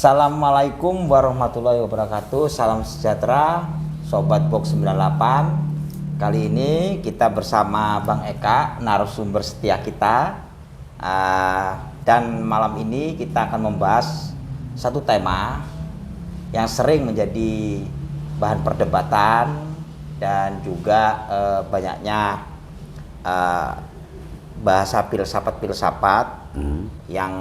Assalamualaikum warahmatullahi wabarakatuh. Salam sejahtera Sobat Box 98. Kali ini kita bersama Bang Eka, narasumber setia kita. Dan malam ini kita akan membahas satu tema yang sering menjadi bahan perdebatan dan juga banyaknya bahasa filsafat yang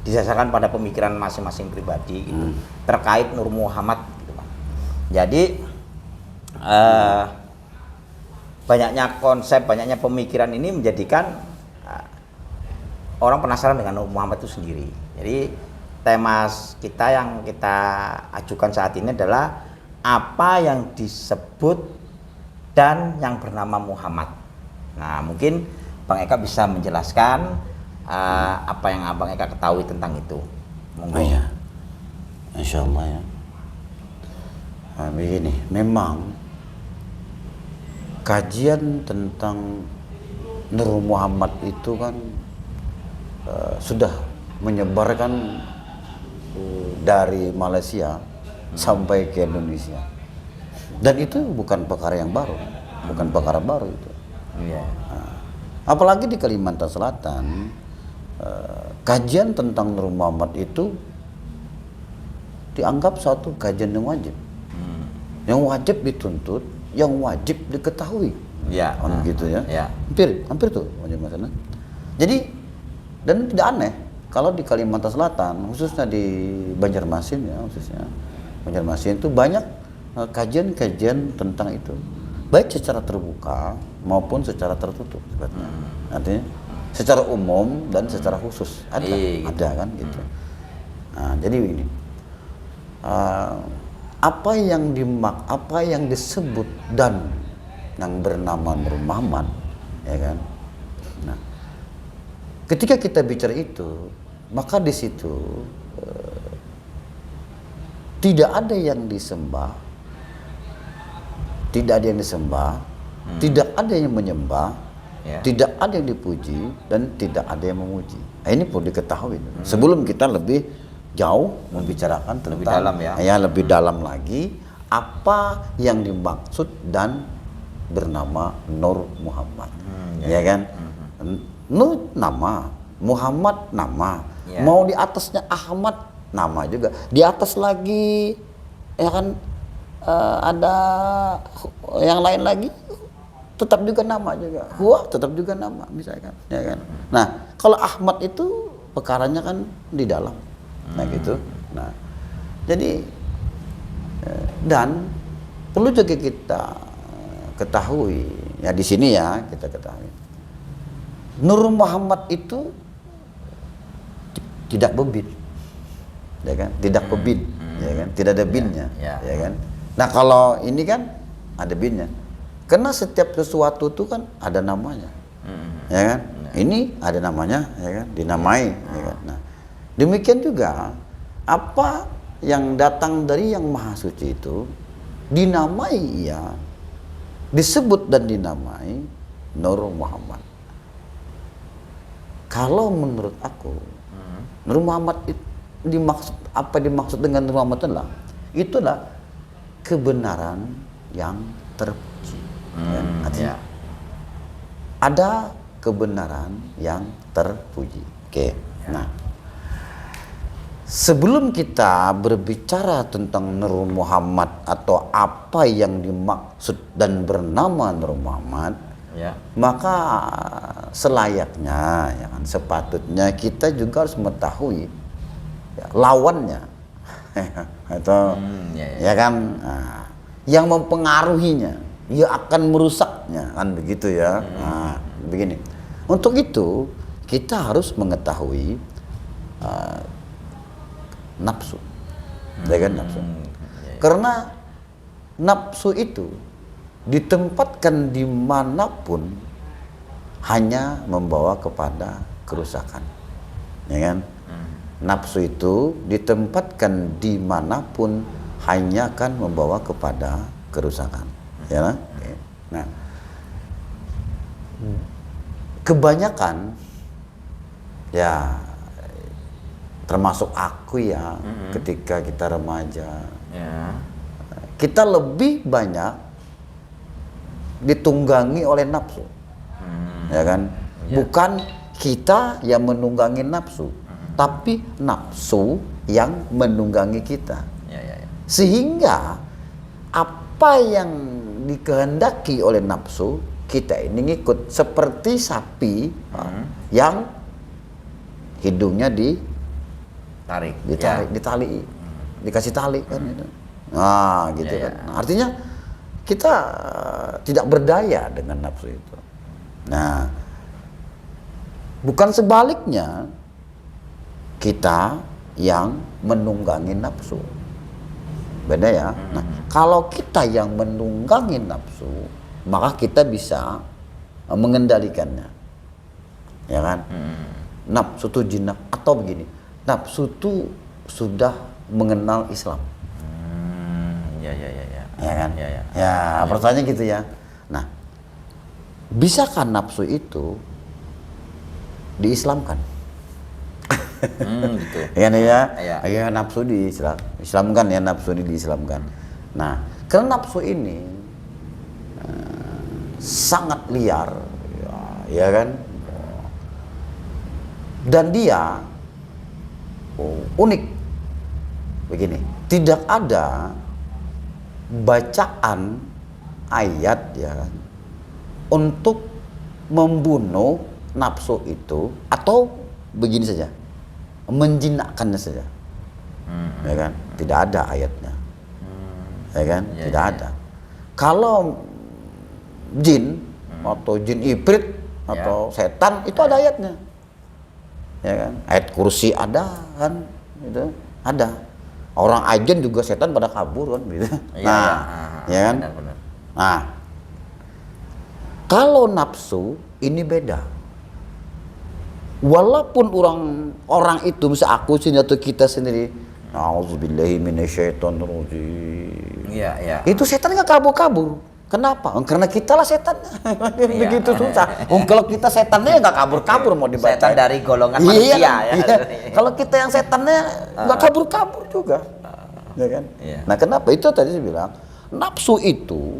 disasarkan pada pemikiran masing-masing pribadi gitu, terkait Nur Muhammad gitu, Bang. Jadi banyaknya konsep, banyaknya pemikiran ini menjadikan orang penasaran dengan Nur Muhammad itu sendiri. Jadi tema kita yang kita ajukan saat ini adalah apa yang disebut dan yang bernama Muhammad. Nah, mungkin Bang Eka bisa menjelaskan apa yang Abang Eka ketahui tentang itu. Monggo. Oh ya, Insya Allah ya. Begini, memang kajian tentang Nur Muhammad itu kan sudah menyebarkan dari Malaysia sampai ke Indonesia. Dan itu bukan perkara yang baru, bukan perkara baru itu. Iya. Apalagi di Kalimantan Selatan, kajian tentang Nur Muhammad itu dianggap satu kajian yang wajib, yang wajib dituntut, yang wajib diketahui. Ya, gitu ya. Ya. Hampir tuh wajib masalah. Jadi dan tidak aneh kalau di Kalimantan Selatan, khususnya di Banjarmasin ya, khususnya Banjarmasin itu banyak kajian-kajian tentang itu, baik secara terbuka maupun secara tertutup sebetulnya. Artinya secara umum dan secara khusus ada kan gitu. Nah, jadi ini apa yang disebut dan yang bernama Nur Muhammad, ya kan. Nah, ketika kita bicara itu, maka di situ tidak ada yang disembah, tidak ada yang menyembah. Ya. Tidak ada yang dipuji dan tidak ada yang memuji. Nah, ini perlu diketahui. Sebelum kita lebih jauh membicarakan tentang lebih dalam lebih dalam lagi apa yang dimaksud dan bernama Nur Muhammad. Ya kan? Nur nama, Muhammad nama. Ya. Mau di atasnya Ahmad nama juga. Di atas lagi ya kan ada yang lain lagi, tetap juga nama juga. Huwa tetap juga nama misalkan, ya kan. Nah, kalau Ahmad itu perkaranya kan di dalam. Nah, gitu. Nah, jadi dan perlu juga kita ketahui ya di sini ya, kita ketahui. Nur Muhammad itu tidak bebin. Ya kan? Tidak bebin, ya kan? Tidak ada binnya, ya kan? Nah, kalau ini kan ada binnya. Karena setiap sesuatu itu kan ada namanya, ya kan? Ini ada namanya, ya kan? Dinamai, ya kan? Nah, demikian juga apa yang datang dari Yang Maha Suci itu dinamai ya, disebut dan dinamai Nur Muhammad. Kalau menurut aku, Nur Muhammad itu dimaksud dengan Nur Muhammad itulah kebenaran yang terpuji. Artinya ada kebenaran yang terpuji. Oke. Nah, sebelum kita berbicara tentang Nur Muhammad atau apa yang dimaksud dan bernama Nur Muhammad, maka selayaknya, ya kan, sepatutnya kita juga harus mengetahui lawannya, atau ya kan, yang mempengaruhinya. Ia akan merusaknya, kan begitu ya. Nah, begini. Untuk itu kita harus mengetahui nafsu, ya kan, nafsu. Karena nafsu itu ditempatkan dimanapun hanya membawa kepada kerusakan, ya kan. Nafsu itu ditempatkan dimanapun hanya akan membawa kepada kerusakan. Ya, nah, kebanyakan ya termasuk aku ya, ketika kita remaja, Ya. kita lebih banyak ditunggangi oleh nafsu, ya kan? Ya. Bukan kita yang menunggangi nafsu, tapi nafsu yang menunggangi kita. Ya. Sehingga apa yang dikehendaki oleh nafsu, kita ini ngikut seperti sapi yang hidungnya Tarik. ditarik, Ya. ditali, dikasih tali kan itu. Nah, gitu Ya, kan. Nah, artinya kita tidak berdaya dengan nafsu itu. Nah, bukan sebaliknya kita yang menunggangi nafsu. Beda ya. Nah, kalau kita yang menunggangi nafsu, maka kita bisa mengendalikannya. Ya kan? Nafsu itu jinak, atau begini. Nafsu itu sudah mengenal Islam. Ya. Ya kan? Ya. Ya, pertanyaannya gitu ya. Nah, bisakah nafsu itu diislamkan? Gitu. Ya, Iya. ya nafsu Islamkan ya, nafsu ini diislamkan. Nah, karena nafsu ini sangat liar, ya kan? Dan dia unik. Begini, tidak ada bacaan ayat ya kan, untuk membunuh nafsu itu, atau begini saja, menjinakkannya saja, ya kan? Tidak ada ayatnya, ya kan? Ya, Tidak ya, ada. Kalau jin atau jin ibrit atau setan itu ada ayatnya, ya kan? Ayat kursi ada kan, itu ada. Orang ajen juga setan pada kabur kan, gitu. Ya kan? Benar. Nah, kalau nafsu ini beda. Walaupun orang itu, bisa aku sendiri atau kita sendiri, auzubillahi minasyaitonirrajim. Iya. Itu setan nggak kabur-kabur. Kenapa? Karena kita lah setan. Begitu susah. Kalau kita setannya nggak kabur-kabur, mau dibaca. Setan dari golongan manusia ya. Iya. Kalau kita yang setannya nggak kabur-kabur juga, ya kan? Iya. Nah, kenapa? Itu tadi saya bilang, nafsu itu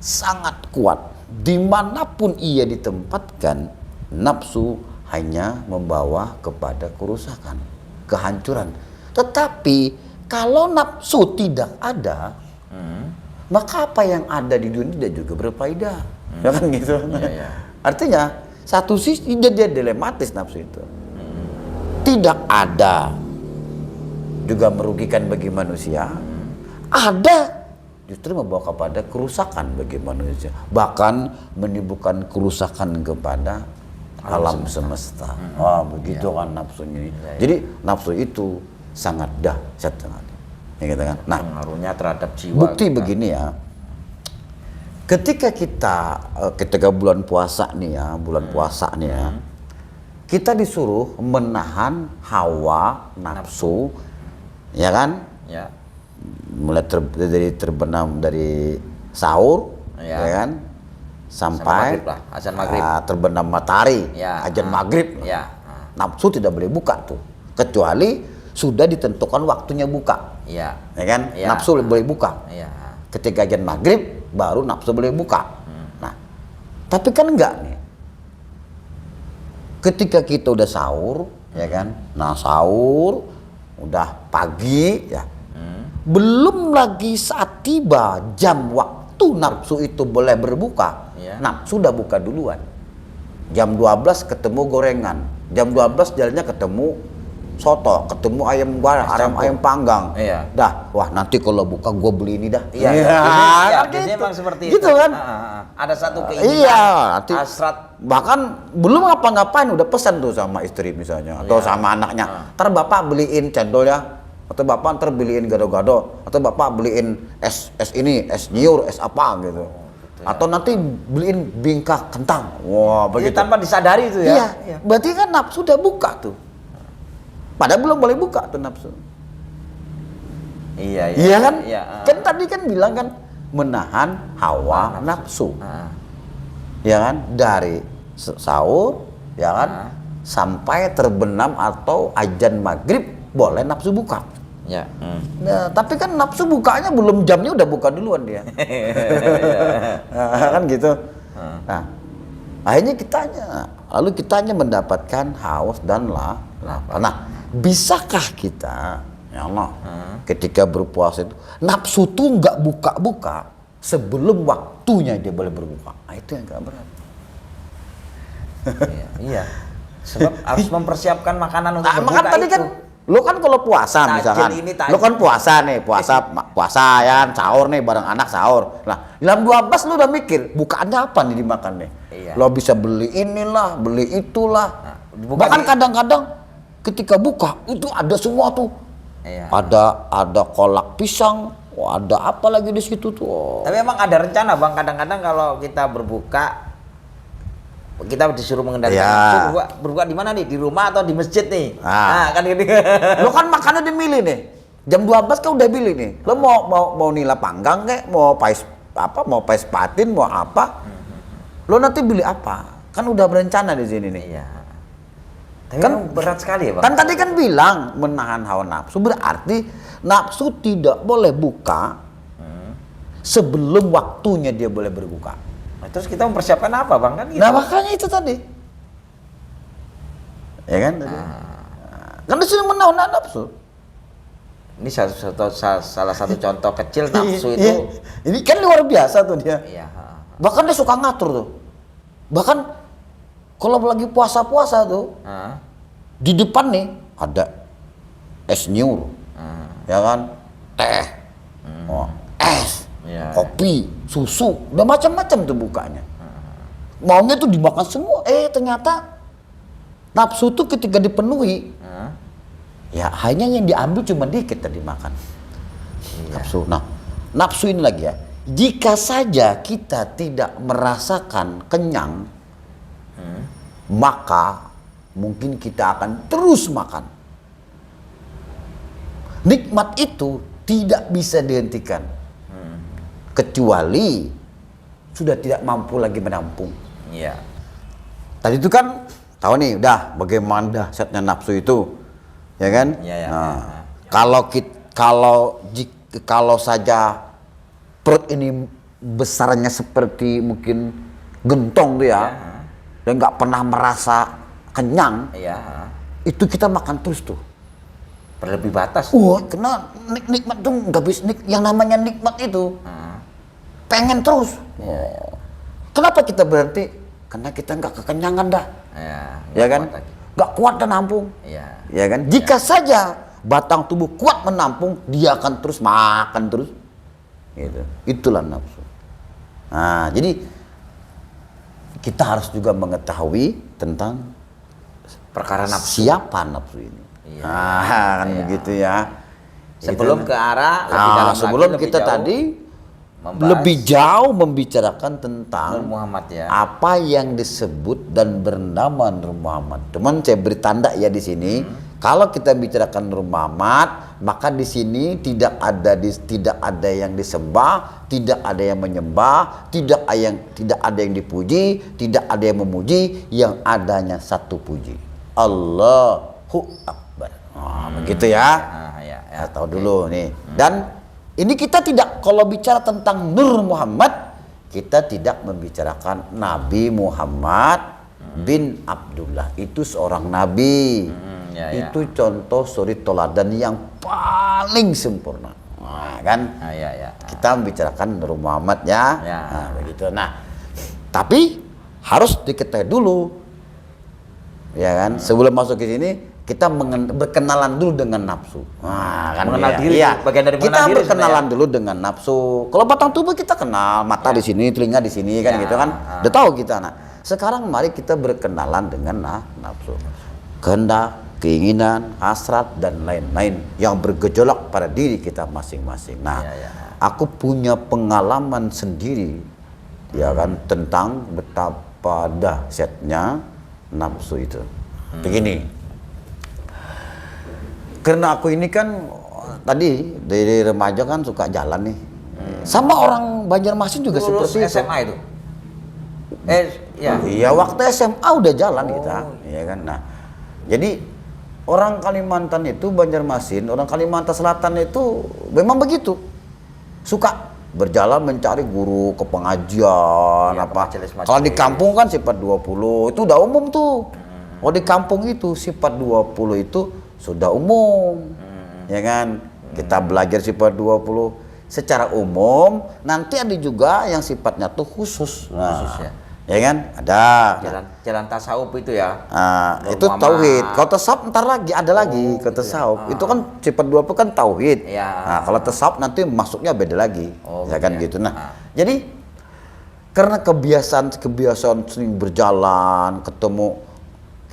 sangat kuat. Dimanapun ia ditempatkan, nafsu hanya membawa kepada kerusakan, kehancuran. Tetapi kalau nafsu tidak ada, maka apa yang ada di dunia tidak juga berfaedah, ya kan gitu. Iya. Artinya satu sisi dia dilematis nafsu itu, tidak ada juga merugikan bagi manusia, ada justru membawa kepada kerusakan bagi manusia, bahkan menimbulkan kerusakan kepada alam semesta. Begitu kan nafsunya. Jadi nafsu itu sangat dahsyat sekali. Ya, gitu kan? Nah, Pengaruhnya terhadap jiwa. bukti begini ya. Ketika bulan puasa nih ya, kita disuruh menahan hawa nafsu, ya kan? Ya. Mulai terbenam dari sahur, Ya. ya kan? Sampai maghrib lah, azan maghrib. Terbenam matahari, Ya. azan maghrib. Ya. Nafsu tidak boleh buka tuh, kecuali sudah ditentukan waktunya buka. Iya. Ya kan? Ya. Nafsu boleh buka. Iya. Ketika azan maghrib baru nafsu boleh buka. Nah, tapi kan enggak nih. Ketika kita udah sahur, ya kan? Nah, sahur udah pagi ya. Belum lagi saat tiba jam waktu nafsu itu boleh berbuka. Iya. Nafsu udah buka duluan. Jam 12 ketemu gorengan. Jam 12 jalannya ketemu soto, ketemu ayam panggang. Iya. Dah, wah nanti kalau buka gua beli ini dah. Iya. kan Biasanya gitu. emang seperti Gitu itu. kan? Ada satu keinginan. Iya, nanti hasrat. bahkan belum ngapa-ngapain udah pesan tuh sama istri misalnya atau Iya. sama anaknya. Ntar bapak beliin cendol ya, atau bapak ntar beliin gado-gado, atau bapak beliin es ini, es nyiur, es apa gitu. Atau nanti beliin bingkah kentang. Wah, Jadi begitu. tanpa disadari itu ya. Iya. Berarti kan nafsu udah buka tuh. Padahal belum boleh buka tuh nafsu. Iya. Iya kan? Iya. Kan tadi kan bilang kan menahan hawa nafsu. Ya kan? Dari sahur, ya kan? sampai terbenam atau azan maghrib boleh nafsu buka. Ya. Nah, tapi kan nafsu bukanya belum jamnya udah buka duluan dia. Kan gitu. Nah, akhirnya lalu kitanya mendapatkan haus dan lapar. Nah, bisakah kita, ya Allah, ketika berpuasa itu nafsu tuh nggak buka-buka sebelum waktunya dia boleh berbuka? Nah, itu yang nggak berat. Iya. Sebab harus mempersiapkan makanan untuk berbuka. Makan tadi itu. kan, lo kan kalau puasa misalkan, lo kan puasa nih, puasa ya, sahur nih bareng anak sahur. Nah, jam 12 lo udah mikir bukaannya apa nih dimakan nih. Iya. Lo bisa beli inilah, beli itulah. Nah, bahkan kadang-kadang ketika buka itu ada semua tuh. Iya. Ada kolak pisang, ada apa lagi di situ tuh. Tapi emang ada rencana Bang, kadang-kadang kalau kita berbuka kita disuruh mengendalikan nafsu, berbuka di mana nih? Di rumah atau di masjid nih? Nah, kan gitu. Lo kan makannya dimilih nih. Jam 12 kan udah pilih nih. Lo mau nila panggang kek, mau pais patin, mau apa? Lo nanti pilih apa? Kan udah berencana di sini nih. Iya. Tapi Kan berat sekali ya Bang. Kan tadi kan bilang menahan hawa nafsu, berarti nafsu tidak boleh buka sebelum waktunya dia boleh berbuka. Nah, terus kita mempersiapkan apa Bang, kan gitu. Nah, makanya itu tadi. Ya kan tadi. Kan disuruh menahan nafsu. Ini salah satu contoh kecil nafsu itu. Ini kan luar biasa tuh dia. Iya. Bahkan dia suka ngatur tuh. Bahkan kalau lagi puasa-puasa tuh, di depan nih ada es nyur, ya kan, teh, es, kopi, susu, udah macam-macam tuh bukanya. Maunya tuh dimakan semua. Ternyata nafsu tuh ketika dipenuhi, ya hanya yang diambil cuma dikit tadi makan. Nafsu. Nah, nafsu ini lagi ya. Jika saja kita tidak merasakan kenyang, maka mungkin kita akan terus makan. Nikmat itu tidak bisa dihentikan, kecuali sudah tidak mampu lagi menampung. Iya. Tadi itu kan tahu nih, udah bagaimana dahsyatnya nafsu itu, ya kan? Iya. Kalau saja perut ini besarnya seperti mungkin gentong tuh ya, dan nggak pernah merasa kenyang, itu kita makan terus tuh. Berlebih batas. Karena nikmat tuh nggak bisa, yang namanya nikmat itu pengen terus. Kenapa kita berhenti? Karena kita nggak kekenyangan dah, ya kan? Nggak kuat dan nampung, ya kan? Jika saja batang tubuh kuat menampung, dia akan terus makan terus. Gitu. Itulah nafsu. Nah, jadi kita harus juga mengetahui tentang perkara nafsu. Siapa nafsu ini? Kan begitu ya. Sebelum ke arah lebih dalam sebelum lagi, kita lebih tadi membahas lebih jauh membicarakan tentang Nur Muhammad ya. apa yang disebut dan bernama Nur Muhammad. Teman, saya beri tanda ya di sini. Kalau kita bicarakan Nur Muhammad, maka di sini tidak ada yang disembah, tidak ada yang menyembah, tidak ada yang dipuji, tidak ada yang memuji, yang adanya satu puji. Allahu Akbar. Begitu ya. Tahu dulu nih. Dan ini kita tidak, kalau bicara tentang Nur Muhammad, kita tidak membicarakan Nabi Muhammad bin Abdullah. Itu seorang nabi. Itu contoh suri toladan yang paling sempurna. Kan? Kita membicarakan Nur Muhammad ya. Nah, begitu. Nah, tapi harus diketahui dulu, ya kan? Sebelum masuk ke sini, kita berkenalan dulu dengan nafsu. Kan mengenal diri, bagian dari mengenal kita diri berkenalan dulu dengan nafsu. Kalau batang tubuh kita kenal, mata di sini, telinga di sini, kan gitu kan. Udah tahu kita. Nah, sekarang mari kita berkenalan dengan nafsu. Kehendak, keinginan, hasrat, dan lain-lain yang bergejolak pada diri kita masing-masing. Nah, aku punya pengalaman sendiri, ya kan, tentang betapa dahsyatnya nafsu itu. Begini, karena aku ini kan tadi dari remaja kan suka jalan nih, sama orang Banjarmasin juga seperti itu. SMA itu. Iya, waktu SMA udah jalan kita, ya kan. Nah, Jadi orang Kalimantan itu, Banjarmasin, orang Kalimantan Selatan itu memang begitu. Suka berjalan mencari guru ke pengajian Iya, apa. ke majelis-majelis. Kalau di kampung kan sifat 20 itu udah umum tuh. Kalau di kampung itu sifat 20 itu sudah umum. Ya kan? Kita belajar sifat 20 secara umum, nanti ada juga yang sifatnya tuh khusus. Nah, Khusus ya. Ya kan? Ada. Jalan tasawuf itu ya. Nur Itu Muhammad. tauhid. Kalau tasawuf ntar lagi ada lagi ke gitu ya. tasawuf. Itu kan sifat 20 kan tauhid. Iya. Nah, kalau tasawuf nanti masuknya beda lagi. Oh, Ya gitu kan ya. gitu. Nah, jadi karena kebiasaan sering berjalan, ketemu,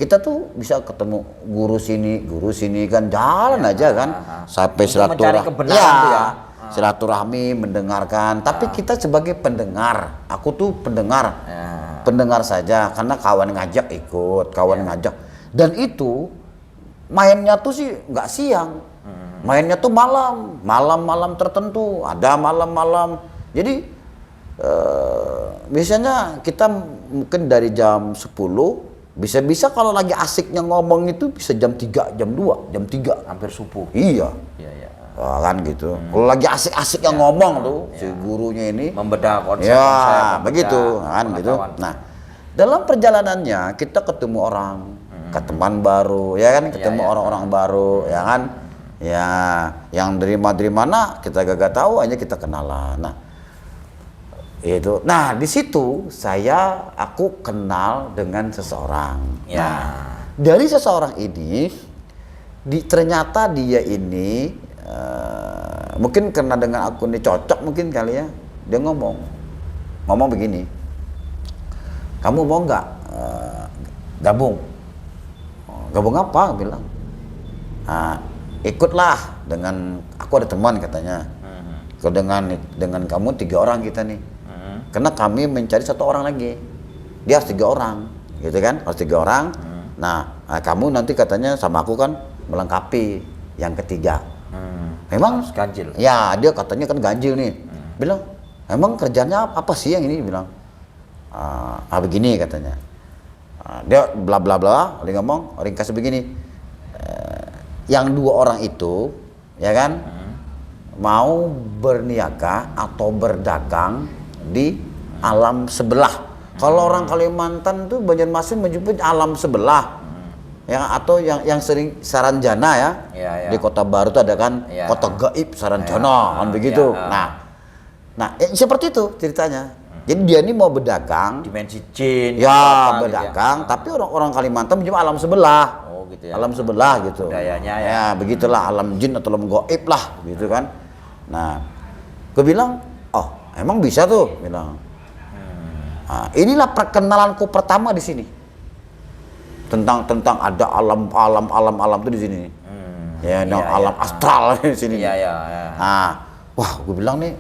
kita tuh bisa ketemu guru sini kan jalan aja kan. Sampai Untuk mencari kebenaran tuh ya. Silaturahmi, mendengarkan. Tapi kita sebagai pendengar, aku tuh pendengar. Ya. Pendengar saja, karena kawan ngajak ikut, kawan ngajak. Dan itu mainnya tuh sih nggak siang, mainnya tuh malam tertentu, ada malam-malam. Jadi biasanya kita mungkin dari jam 10, bisa-bisa kalau lagi asiknya ngomong itu bisa jam 3, jam 2, jam 3. Hampir subuh. Iya. Iya, iya. Kan gitu. Kalau lagi asik-asiknya ngomong tuh si gurunya ini Membedah konsep-konsep. ya membedah begitu kan gitu. pengetahuan. Nah, dalam perjalanannya kita ketemu orang, ke teman baru, ya kan, ketemu orang-orang baru, ya kan, ya yang dari mana kita gak tahu, aja kita kenalan. Nah, itu. Nah, di situ aku kenal dengan seseorang. Ya. Nah, dari seseorang ini, ternyata dia ini mungkin karena dengan aku ini cocok mungkin kali ya, dia ngomong begini, kamu mau nggak gabung apa? Aku bilang, ikutlah dengan aku, ada teman katanya, dengan kamu 3 orang kita nih, karena kami mencari 1 orang lagi, dia harus 3 orang, gitu kan, harus 3 orang. Nah, kamu nanti katanya sama aku kan melengkapi yang ketiga. Memang harus ganjil. Ya, dia katanya kan ganjil nih. Bilang, emang kerjanya apa sih yang ini? Bilang, begini katanya. Dia bla bla bla, dia ngomong ringkas begini. Yang 2 orang itu, ya kan, mau berniaga atau berdagang di alam sebelah. Kalau orang Kalimantan tuh Banjarmasin menyebut alam sebelah. Atau yang sering Saranjana ya. Di Kota Baru tuh ada kan kota gaib Saranjana kan begitu. Nah, seperti itu ceritanya. Jadi dia ini mau berdagang Dimensi jin. ya, berdagang, tapi orang Kalimantan menyebut alam sebelah. Oh, gitu ya. Alam sebelah gitu. Budayanya ya. Ya, begitulah, alam jin atau alam gaib lah gitu kan. Nah, gue bilang, "Oh, emang bisa tuh?" bilang. Nah, inilah perkenalanku pertama di sini. Tentang ada alam tuh di sini. Alam astral di sini. Iya. Nah, wah, gue bilang nih,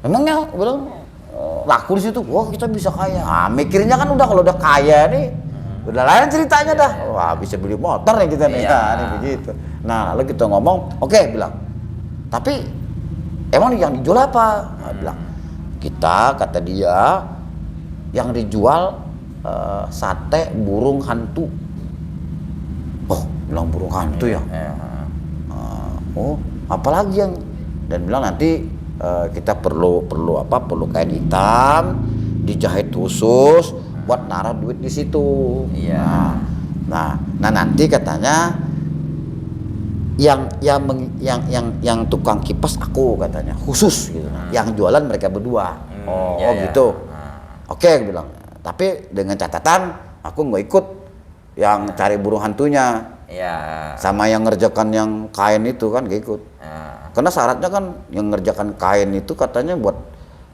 emangnya gue bilang laku di situ. Wah, kita bisa kaya. Mikirnya kan udah, kalau udah kaya nih, udah lain ceritanya dah. Wah, bisa beli motor nih kita nih. Nah, nih begitu. Nah, lalu kita ngomong, oke, bilang. Tapi emang yang dijual apa? Bilang, kata dia, yang dijual sate burung hantu. Oh, bilang burung hantu ya. Oh, apalagi yang, dan bilang nanti kita perlu kain hitam dijahit khusus buat naruh duit di situ. Iya. Nah, nanti katanya yang tukang kipas aku katanya khusus gitu. Yang jualan mereka berdua. Gitu. Oke, aku bilang. Tapi dengan catatan aku nggak ikut yang cari burung hantunya. Iya. Sama yang ngerjakan yang kain itu kan gak ikut. Karena syaratnya kan yang ngerjakan kain itu katanya buat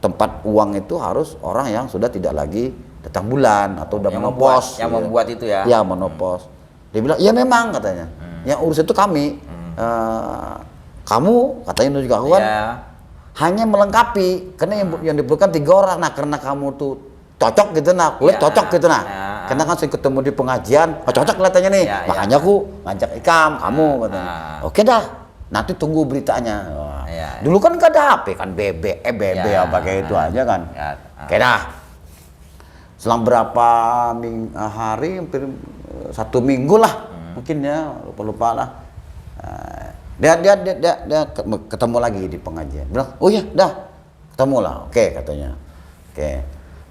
tempat uang itu harus orang yang sudah tidak lagi datang bulan atau udah menopos. Yang membuat itu ya? Ya, menopos. Dia bilang, iya memang katanya. Yang urus itu kami. Kamu katanya juga aku kan hanya melengkapi. Karena yang diperlukan 3 orang. Nah, karena kamu tuh cocok gitu cocok gitu karena kan sering ketemu di pengajian, cocok kelihatannya nih, makanya aku ngajak Ikam kamu katanya. Oke dah, nanti tunggu beritanya. Dulu kan gak ada HP kan, BB apa kayak itu aja kan. Oke dah, selang berapa hari, hampir 1 minggu lah, mungkin ya lupa lah. Dia ketemu lagi di pengajian. Bilang, oh ya, dah ketemu lah. Oke, katanya. Oke,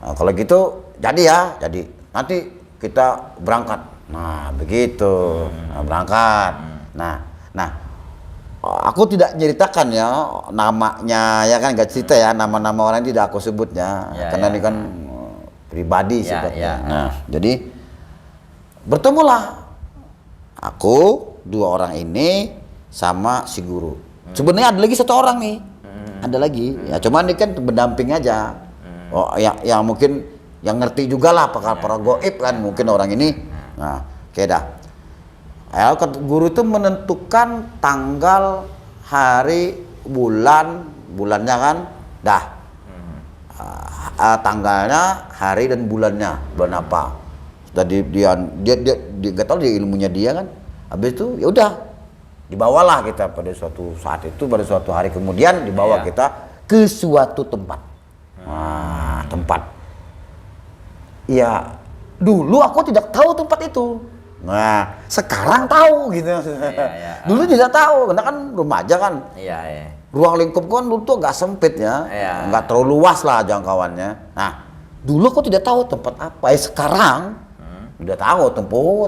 kalau gitu jadi ya, jadi nanti kita berangkat. Nah begitu, berangkat. Nah, aku tidak ceritakan ya namanya, ya kan, gak cerita ya nama-nama orang tidak aku sebutnya, karena ini kan pribadi sifatnya. Nah, jadi bertemulah aku, dua orang ini sama si guru. Sebenarnya ada lagi satu orang nih, ada lagi. Ya cuman ini kan pendamping aja. Oh, yang mungkin yang ngerti juga lah para goib kan, mungkin orang ini. Nah, oke dah. Guru itu menentukan tanggal, hari, bulannya kan, dah. Tanggalnya, hari dan bulan apa. Sudah dia nggak tahu dia ilmunya dia kan. Habis itu ya udah dibawalah kita pada suatu saat itu, pada suatu hari kemudian dibawa kita ke suatu tempat. Nah, tempat. Ya, dulu aku tidak tahu tempat itu. Nah, sekarang tahu gitu. Dulu tidak tahu, karena kan remaja kan. Ruang lingkup kan dulu tuh agak sempit ya, nggak terlalu luas lah jangkauannya. Nah, dulu aku tidak tahu tempat apa. Sekarang udah tahu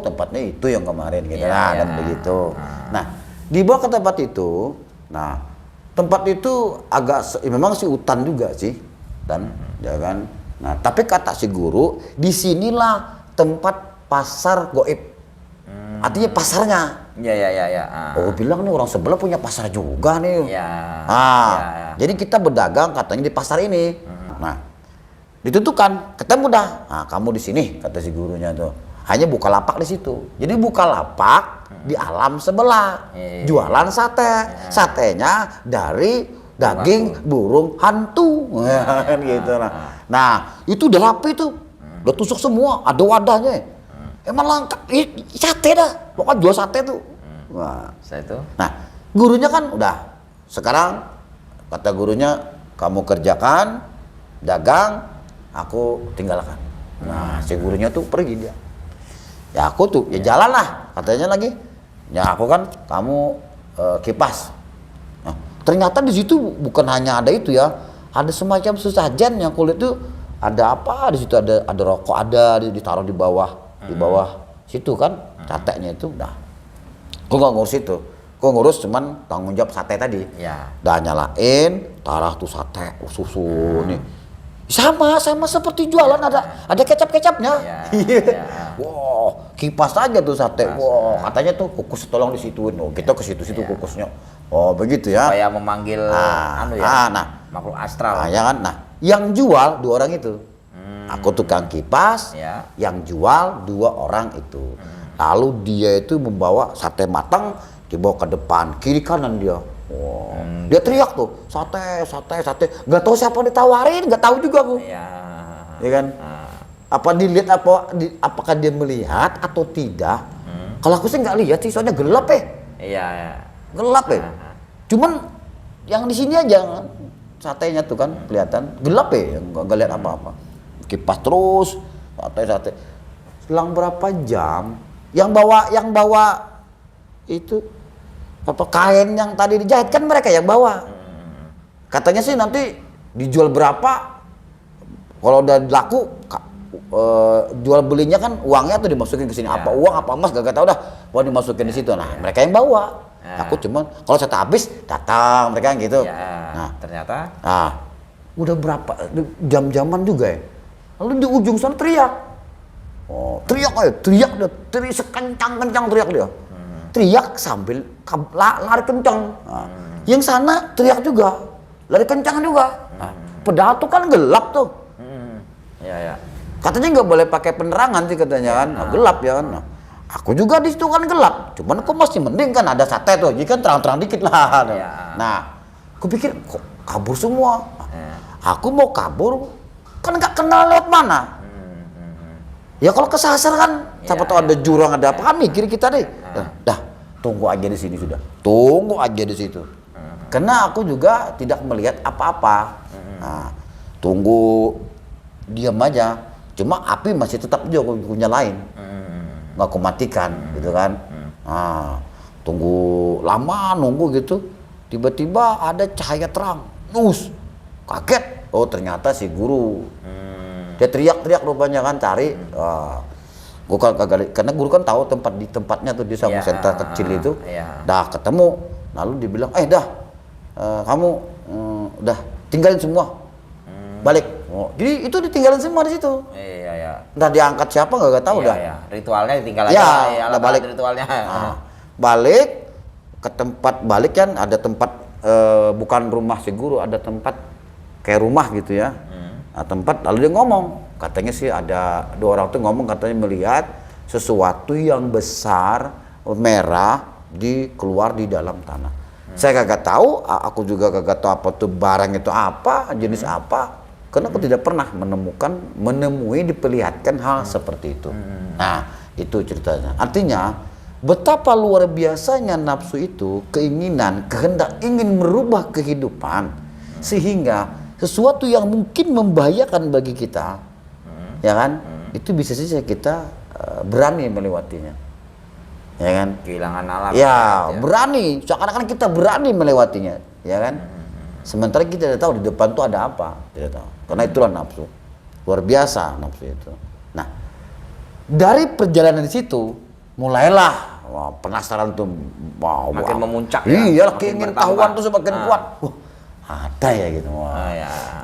tempatnya itu yang kemarin gitu dan begitu. Nah, dibawa ke tempat itu. Nah, tempat itu agak memang sih hutan juga sih, dan ya kan. Nah, tapi kata si guru, disinilah tempat pasar goib. Artinya pasarnya. Oh, bilang nih orang sebelah punya pasar juga nih. Jadi kita berdagang katanya di pasar ini. Nah, ditentukan, ketemu dah. Nah, kamu di sini kata si gurunya tuh. Hanya buka lapak di situ. Jadi buka lapak di alam sebelah. Jualan sate. Satenya dari daging burung hantu. Gitu lah. Nah, itu udah rapi tuh. Udah tusuk semua, ada wadahnya. Emang lengkap, sate dah. Pokoknya jual sate tuh. Nah, gurunya kan udah. Sekarang kata gurunya, kamu kerjakan, dagang, aku tinggalkan. Nah, si gurunya tuh pergi dia. Ya aku tuh, ya jalan lah katanya lagi. Ya aku kan, kamu kipas. Nah, ternyata di situ bukan hanya ada itu ya, ada semacam sesajen yang kulit tuh ada apa di situ, ada rokok, ada ditaruh di bawah situ kan, cateknya itu. Nah, aku nggak ngurus itu, aku ngurus cuman tanggung jawab sate tadi. Dah nyalain, taruh tuh sate, susu nih. Sama seperti jualan, ada kecap-kecapnya. Wow, kipas aja tuh sate. Wow, katanya tuh kukus tolong disituin. Oh, kita ke situ-situ kukusnya. Oh, begitu ya. Supaya memanggil makhluk astral. Nah, ya kan. Nah, yang jual dua orang itu. Aku tukang kipas, yang jual dua orang itu. Lalu dia itu membawa sate matang, dibawa ke depan, kiri kanan dia. Wow. Dia teriak tuh, sate. Gak tahu siapa ditawarin, gak tahu juga aku. Ya kan? Apa dilihat apakah dia melihat atau tidak? Kalau aku sih nggak lihat sih, soalnya gelap gelap Cuman yang di sini aja satenya tuh kan kelihatan gelap nggak lihat apa-apa. Kipas terus, sate. Selang berapa jam? Yang bawa itu apa kain yang tadi dijahit kan mereka yang bawa. Katanya sih nanti dijual berapa? Kalau udah laku, jual belinya kan uangnya tuh dimasukin ke sini. Apa uang apa emas gak tahu dah. Mau dimasukin di situ. Nah, mereka yang bawa. Aku cuman kalau saya habis datang mereka gitu. Nah, ternyata. Nah, udah berapa jam-jaman juga ya. Lalu di ujung sana teriak. Oh, teriak sekencang-kencang teriak dia. Teriak sambil lari kencang. Nah, yang sana teriak juga, lari kencang juga. Nah, padahal tuh kan gelap tuh. Katanya nggak boleh pakai penerangan sih katanya kan, gelap ya kan. Nah, aku juga di situ kan gelap, cuman aku masih mending kan ada sate tuh, jadi kan terang-terang dikit lah. Nah, aku pikir kok kabur semua. Aku mau kabur, kan nggak kenal lewat mana. Ya kalau kesasar kan, siapa tahu ada jurang ada apa kan mikir kita deh. Dah, tunggu aja di sini sudah. Tunggu aja di situ. Karena aku juga tidak melihat apa-apa. Nah, tunggu diam aja. Cuma api masih tetap juga aku nyalain. Nggak aku matikan gitu kan. Nah, tunggu lama nunggu gitu. Tiba-tiba ada cahaya terang. Kaget. Oh, ternyata si guru. Dia teriak-teriak rupanya kan cari. Gua kagak, karena guru kan tahu tempat di tempatnya tuh di sama sentra kecil itu. Dah ketemu. Lalu dibilang, dah kamu udah tinggalin semua. Balik. Jadi itu ditinggalin semua di situ. Iya. Entah diangkat siapa nggak tahu dah. Iya. Ritualnya ditinggal aja. Udah balik. Ritualnya. Balik ke tempat, balik kan ada tempat bukan rumah si guru, ada tempat kayak rumah gitu ya. Nah, tempat, lalu dia ngomong, katanya sih ada 2 orang tuh ngomong, katanya melihat sesuatu yang besar merah keluar di dalam tanah. Saya kagak tahu, aku juga kagak tahu apa tuh barang itu apa, jenis apa, karena aku tidak pernah menemui diperlihatkan hal seperti itu. Nah, itu ceritanya. Artinya betapa luar biasanya nafsu itu, keinginan, kehendak ingin merubah kehidupan, sehingga sesuatu yang mungkin membahayakan bagi kita, ya kan, itu bisa saja kita berani melewatinya, ya kan? Kehilangan alam. Ya, berani, seakan-akan kita berani melewatinya, ya kan? Sementara kita tidak tahu di depan tuh ada apa, tidak tahu. Karena itulah nafsu, luar biasa nafsu itu. Nah, dari perjalanan di situ mulailah penasaran tuh, makin memuncak. Iya, keingin tahuan tuh semakin kuat. Ada ya gitu.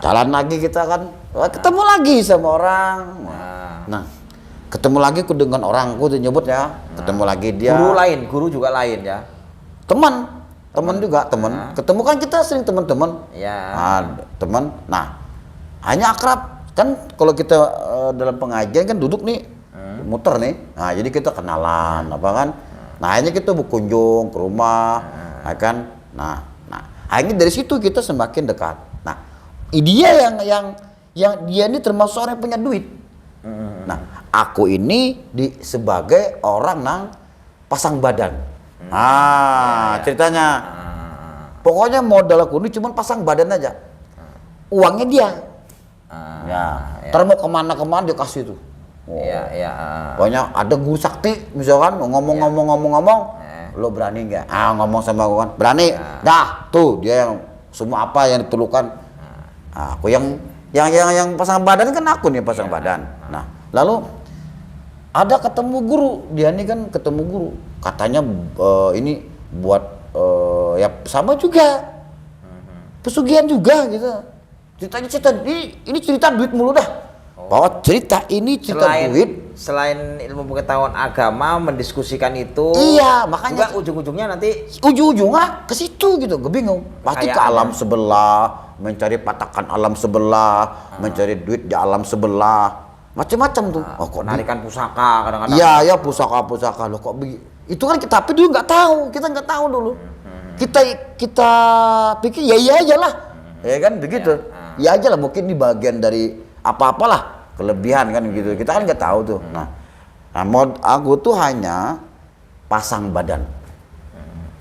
Jalan lagi kita kan, ketemu lagi sama orang. Nah, ketemu lagi aku dengan orang, aku tuh nyebut ya, ketemu lagi dia. Guru juga lain ya. Teman juga, teman. Ketemu kan kita sering teman-teman. Teman. Nah, hanya akrab kan, kalau kita dalam pengajian kan duduk nih, muter nih. Nah, jadi kita kenalan, apa kan? Nah, akhirnya kita berkunjung ke rumah, kan? Nah, akhirnya dari situ kita semakin dekat. Nah, dia yang dia ini termasuk orang yang punya duit. Nah, aku ini sebagai orang yang pasang badan. Ceritanya, pokoknya modal aku ini cuma pasang badan aja. Uangnya dia. Ntar mau kemana dia kasih tuh. Pokoknya ada guru sakti misalkan ngomong, lo berani nggak? Ngomong sama aku kan, berani. Dah, tuh dia yang semua apa yang diperlukan. Aku yang pasang badan kan, aku nih pasang badan. Nah, lalu ada ketemu guru, dia ini kan ketemu guru, katanya ini buat ya sama juga, pesugihan juga gitu. Ini cerita duit mulu dah. Bahwa cerita ini cerita duit. Selain ilmu pengetahuan agama mendiskusikan itu, iya, makanya juga ujung-ujungnya nanti ujung-ujungnya ke situ gitu, gue bingung. Pasti ke alam sebelah, mencari patakan alam sebelah, mencari duit di alam sebelah, macam-macam tuh. Kok narikan pusaka kadang-kadang. Iya, pusaka loh kok begitu. Itu kan kita, tapi dulu nggak tahu, kita nggak tahu dulu. Kita pikir ya aja lah, ya kan begitu. Ya aja lah, mungkin di bagian dari apa-apalah. Kelebihan kan gitu, kita kan nggak tahu tuh. Nah, aku tuh hanya pasang badan.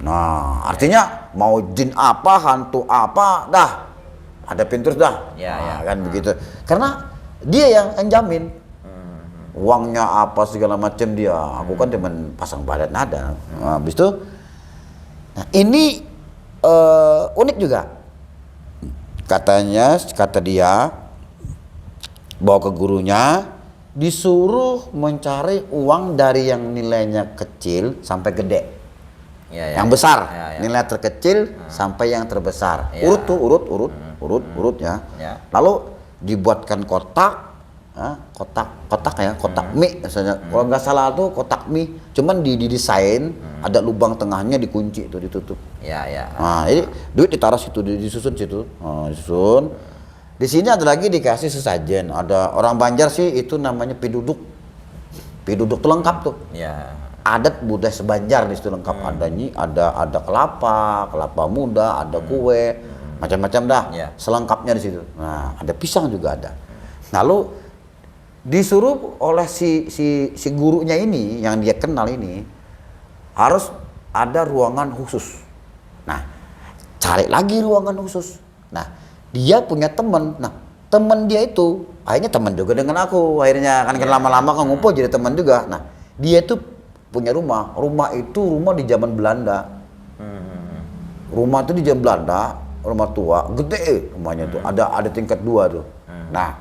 Nah, artinya mau jin apa, hantu apa, dah ada pintu dah. Kan begitu. Karena dia yang jamin. Uangnya apa segala macam dia. Aku kan cuma pasang badan ada. Nah, habis itu, nah ini unik juga. Kata dia, bawa ke gurunya, disuruh mencari uang dari yang nilainya kecil sampai gede. Yang besar, nilai terkecil sampai yang terbesar. Urut ya. Lalu dibuatkan kotak mie misalnya. Kalau nggak salah tuh kotak mie, cuman didesain ada lubang tengahnya, dikunci itu, ditutup. Nah, jadi duit ditaruh situ, disusun situ. Disusun. Di sini ada lagi dikasih sesajen. Ada orang Banjar sih itu namanya piduduk. Piduduk tuh lengkap tuh. Adat budaya sebanjar di situ lengkap. Ada kelapa muda, ada kue, macam-macam dah. Selengkapnya di situ. Nah, ada pisang juga ada. Lalu disuruh oleh si gurunya ini, yang dia kenal ini, harus ada ruangan khusus. Nah, cari lagi ruangan khusus. Nah, dia punya teman. Nah, teman dia itu akhirnya teman juga dengan aku. Akhirnya kan lama-lama kan ngumpul jadi teman juga. Nah, dia itu punya rumah. Rumah itu rumah di zaman Belanda. Rumah itu di zaman Belanda, rumah tua, gede rumahnya tuh. Ada tingkat 2 tuh. Nah,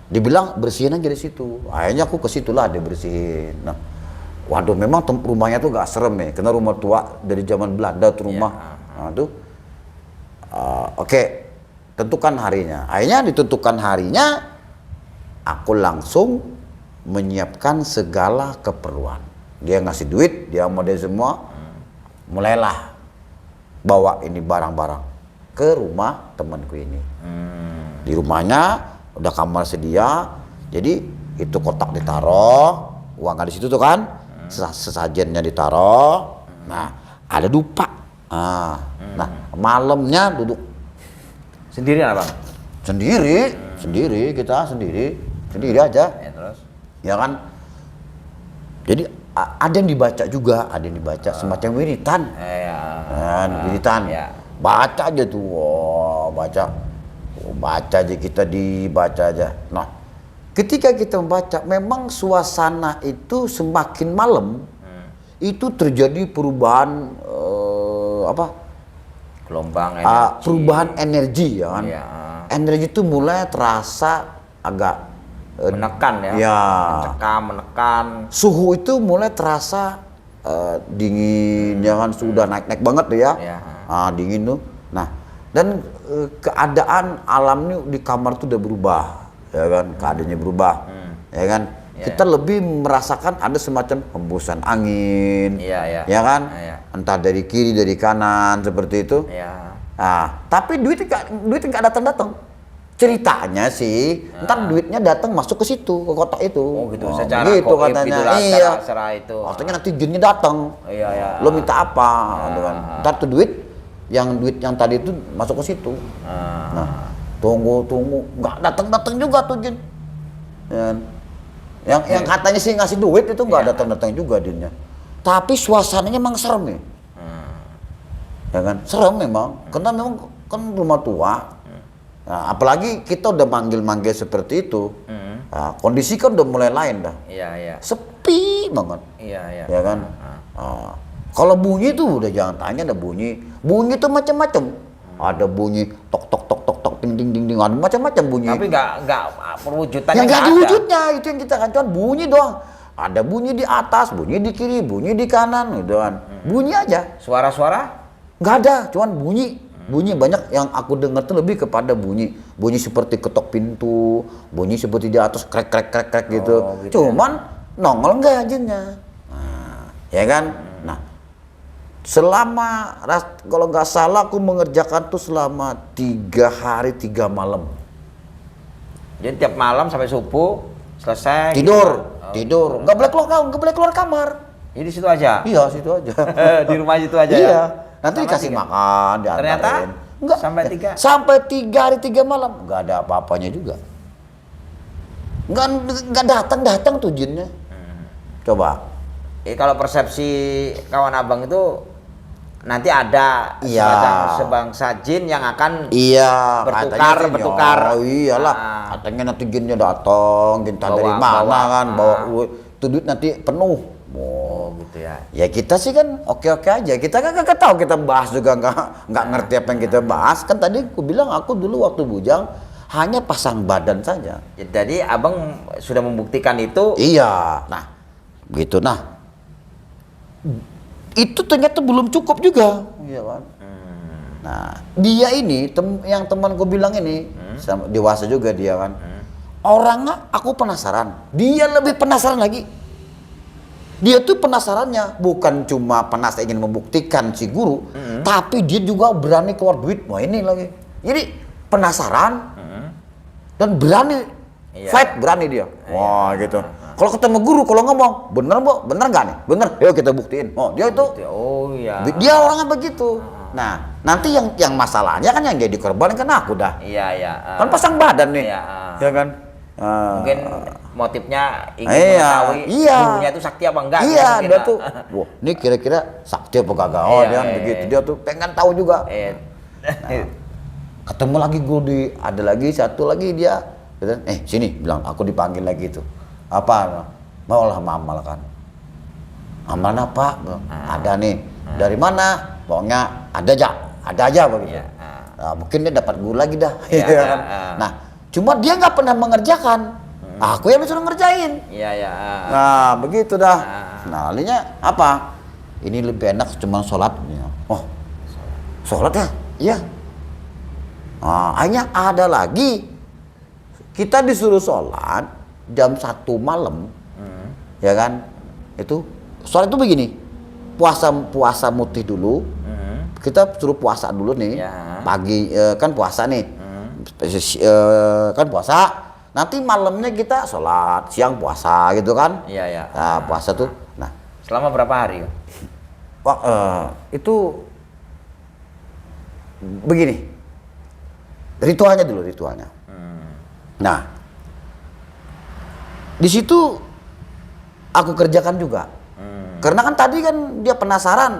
dibilang bersihin aja di situ. Akhirnya aku ke situ lah dia bersihin. Nah, waduh memang rumahnya tuh gak serem ya, karena rumah tua dari zaman Belanda tuh rumah. Nah tuh, oke, tentukan harinya. Akhirnya ditentukan harinya, aku langsung menyiapkan segala keperluan. Dia ngasih duit, dia model semua, mulailah bawa ini barang-barang ke rumah temanku ini. Di rumahnya udah kamar sedia, jadi itu kotak ditaruh, uangnya di situ tuh kan, sesajennya ditaruh. Nah, ada dupa. Nah, malamnya duduk Sendirian abang? sendiri kita sendiri aja. Ya terus? Ya kan. Jadi ada yang dibaca juga, semacam wiritan. Wiritan. Ya. Baca aja tuh, baca aja kita dibaca aja. Nah, ketika kita membaca, memang suasana itu semakin malam itu terjadi perubahan Gelombang energi. perubahan energi ya kan. Iya. Energi itu mulai terasa agak Menekan ya. Ya. Menekan. Suhu itu mulai terasa dingin, ya kan, sudah naik banget tuh ya. Ya. Dingin tuh. Nah, dan keadaan alam ini di kamar tuh udah berubah, ya kan, keadaannya berubah, ya kan. Ya, Kita lebih merasakan ada semacam hembusan angin, Iya. ya kan, Iya. entah dari kiri dari kanan seperti itu. Iya. Tapi duit nggak datang. Ceritanya sih, ntar duitnya datang masuk ke situ, ke kotak itu. Oh gitu, secara gitu goib katanya. gitu lah, Iya. secara itu. Artinya nanti jinnya datang. Iya. Lo minta apa? Gitu kan. Ntar tuh duit yang tadi itu masuk ke situ. Nah, tunggu, nggak datang juga tuh jin. Ya kan? Yang katanya sih ngasih duit itu nggak datang juga jinnya. Tapi suasananya emang serem ya. Ya kan, serem memang. Karena memang kan rumah tua. Nah, apalagi kita udah manggil seperti itu, kondisi kan udah mulai lain dah. Iya. Sepi banget. Iya. Ya kan. Kalau bunyi tuh udah jangan tanya, ada bunyi. Bunyi tuh macam-macam. Ada bunyi tok ding ding, ada macam-macam bunyi. Tapi nggak perwujudannya. Yang nggak ada wujudnya itu yang kita kan, cuman bunyi doang. Ada bunyi di atas, bunyi di kiri, bunyi di kanan, gitu kan. Bunyi aja. Suara-suara? Nggak ada, cuman bunyi. Bunyi banyak yang aku dengar tuh lebih kepada bunyi seperti ketok pintu, bunyi seperti di atas krek gitu. Gitu Cuman nongol nggak jinnya. Ya kan? Nah, selama kalau nggak salah aku mengerjakan tuh selama 3 hari 3 malam. Jadi tiap malam sampai subuh selesai. Tidur. Nggak boleh keluar kamar. Jadi di situ aja. Iya, situ aja. Di rumah situ aja Iya. ya. Nanti Sampai dikasih 3. makan, diantarin. Ternyata enggak. Sampai 3 hari 3 malam nggak ada apa-apanya juga. Nggak datang tuh jinnya. Coba. Kalau persepsi kawan abang itu nanti ada sebangsa jin yang akan bertukar. Oh iyalah, katanya nanti jinnya datang, entah dari mana kan, bawa duit nanti penuh. Oh gitu ya. Ya kita sih kan oke aja. Kita kan nggak tahu, kita bahas juga nggak ngerti apa yang kita bahas. Kan tadi aku bilang aku dulu waktu bujang hanya pasang badan saja. Jadi abang sudah membuktikan itu. Iya. Nah, gitu. Nah, itu ternyata belum cukup juga. Iya kan. Nah, dia ini yang temanku bilang ini dewasa juga dia kan. Orangnya aku penasaran. Dia lebih penasaran lagi. Dia tuh penasarannya bukan cuma ingin membuktikan si guru, tapi dia juga berani keluar duit. Wah ini lagi. Jadi penasaran dan berani fight, berani dia. Wah gitu. Kalau ketemu guru, kalau ngomong bener nggak nih? Bener. Yuk kita buktiin. Oh dia itu. Oh iya. Dia orangnya begitu. Nah nanti yang masalahnya kan yang jadi korban kan aku dah. Iya. Kan pasang badan nih. Ya kan. Mungkin motifnya ingin mengetahui gurunya itu sakti apa enggak. Iya, dia tuh, wah ini kira-kira sakti apa kagak. Oh dia begitu, dia tuh pengen tahu juga. Nah, ketemu lagi guru ada lagi satu lagi dia, sini bilang aku dipanggil lagi tuh. Apa? Maulah mamalkan. Amalan apa? Ada nih. Dari mana? Pokoknya ada aja begitu. Iya. Nah, mungkin dia dapat guru lagi dah. Iya, Iya kan? Nah, cuma dia nggak pernah mengerjakan. Aku yang disuruh ngerjain. Iya. Nah, begitu dah. Nah, lihatnya apa? Ini lebih enak cuma sholat. Oh, sholat ya? Iya. Nah, akhirnya ada lagi. Kita disuruh sholat jam 1 malam. Ya kan? Itu sholat itu begini. Puasa mutih dulu. Kita suruh puasa dulu nih. Ya. Pagi kan puasa nih. Kan puasa. Nanti malamnya kita sholat, siang puasa gitu kan? Iya. Nah, puasa tuh. Nah, Selama berapa hari? Wah, itu begini. Ritualnya dulu, ritualnya. Nah, di situ aku kerjakan juga. Karena kan tadi kan dia penasaran.